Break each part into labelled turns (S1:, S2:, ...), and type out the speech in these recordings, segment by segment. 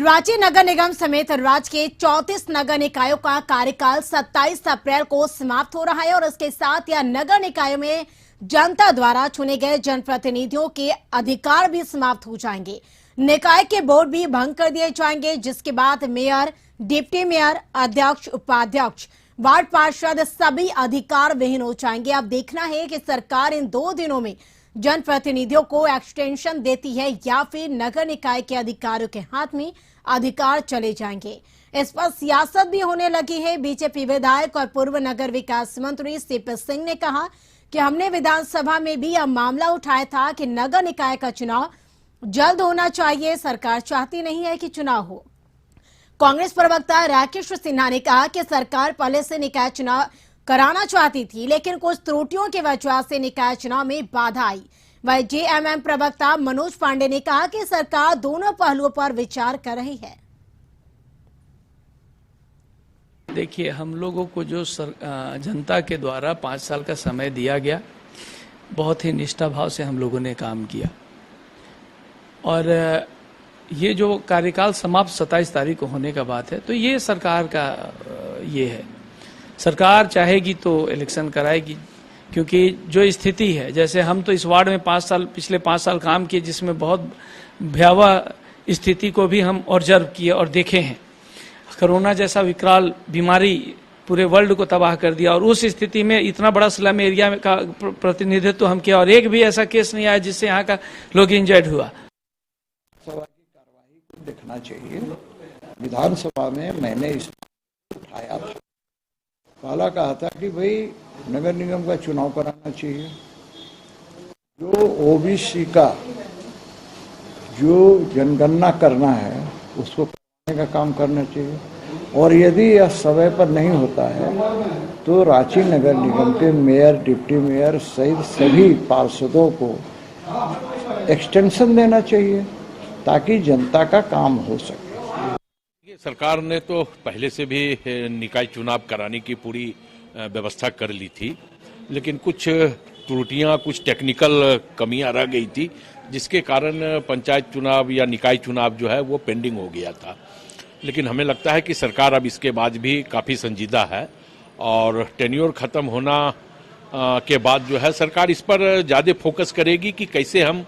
S1: रांची नगर निगम समेत राज्य के 34 नगर निकायों का कार्यकाल 27 अप्रैल को समाप्त हो रहा है और इसके साथ यह नगर निकायों में जनता द्वारा चुने गए जनप्रतिनिधियों के अधिकार भी समाप्त हो जाएंगे। निकाय के बोर्ड भी भंग कर दिए जाएंगे, जिसके बाद मेयर, डिप्टी मेयर, अध्यक्ष, उपाध्यक्ष, वार्ड पार्षद सभी अधिकार विहीन हो जाएंगे। अब देखना है कि सरकार इन 2 दिनों में जनप्रतिनिधियों को एक्सटेंशन देती है या फिर नगर निकाय के अधिकारियों के हाथ में अधिकार चले जाएंगे। इस पर सियासत भी होने लगी है। बीजेपी विधायक और पूर्व नगर विकास मंत्री सीपी सिंह ने कहा कि हमने विधानसभा में भी यह मामला उठाया था कि नगर निकाय का चुनाव जल्द होना चाहिए, सरकार चाहती नहीं है कि चुनाव हो। कांग्रेस प्रवक्ता राकेश सिन्हा ने कहा कि सरकार पहले से निकाय चुनाव कराना चाहती थी, लेकिन कुछ त्रुटियों की वजह से निकाय चुनाव में बाधा आई। वह जेएमएम प्रवक्ता मनोज पांडे ने कहा कि सरकार दोनों पहलुओं पर विचार कर रही है।
S2: देखिए, हम लोगों को जो जनता के द्वारा 5 साल का समय दिया गया, बहुत ही निष्ठा भाव से हम लोगों ने काम किया और ये जो कार्यकाल समाप्त 27 तारीख को होने का बात है, तो ये सरकार का ये है। सरकार चाहेगी तो इलेक्शन कराएगी, क्योंकि जो स्थिति है, जैसे हम तो इस वार्ड में पिछले 5 साल काम किए, जिसमें बहुत भयावह स्थिति को भी हम ऑब्जर्व किए और देखे हैं। कोरोना जैसा विकराल बीमारी पूरे वर्ल्ड को तबाह कर दिया और उस स्थिति में इतना बड़ा स्लम एरिया का प्रतिनिधित्व हम किया और एक भी ऐसा केस नहीं आया जिससे यहाँ का लोग इंजर्ड हुआ।
S3: सभा की कार्रवाई को देखना चाहिए। विधानसभा में मैंने इस उठाया था, पहला कहा था कि भाई नगर निगम का चुनाव कराना चाहिए, जो ओबीसी का जो जनगणना करना है उसको करने का काम करना चाहिए, और यदि यह समय पर नहीं होता है तो रांची नगर निगम के मेयर, डिप्टी मेयर सहित सभी पार्षदों को एक्सटेंशन देना चाहिए ताकि जनता का काम हो सके।
S4: सरकार ने तो पहले से भी निकाय चुनाव कराने की पूरी व्यवस्था कर ली थी, लेकिन कुछ त्रुटियां, कुछ टेक्निकल कमियां रह गई थी, जिसके कारण पंचायत चुनाव या निकाय चुनाव जो है वो पेंडिंग हो गया था। लेकिन हमें लगता है कि सरकार अब इसके बाद भी काफ़ी संजीदा है और टेन्योर खत्म होना के बाद जो है सरकार इस पर ज़्यादा फोकस करेगी कि कैसे हम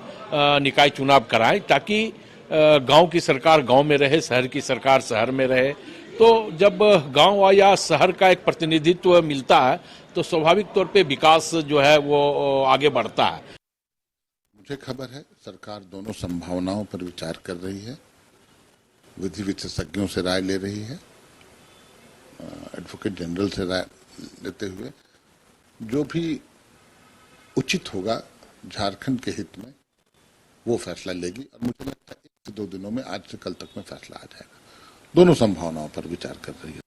S4: निकाय चुनाव कराएं, ताकि गांव की सरकार गांव में रहे, शहर की सरकार शहर में रहे। तो जब गांव या शहर का एक प्रतिनिधित्व मिलता है तो स्वाभाविक तौर पे विकास जो है वो आगे बढ़ता है।
S5: मुझे खबर है सरकार दोनों संभावनाओं पर विचार कर रही है, विधि विशेषज्ञों से राय ले रही है, एडवोकेट जनरल से राय लेते हुए जो भी उचित होगा झारखंड के हित में वो फैसला लेगी, और मुझे लगता है 1 से 2 दिनों में, आज से कल तक में फैसला आ जाएगा। दोनों संभावनाओं पर विचार कर रही है।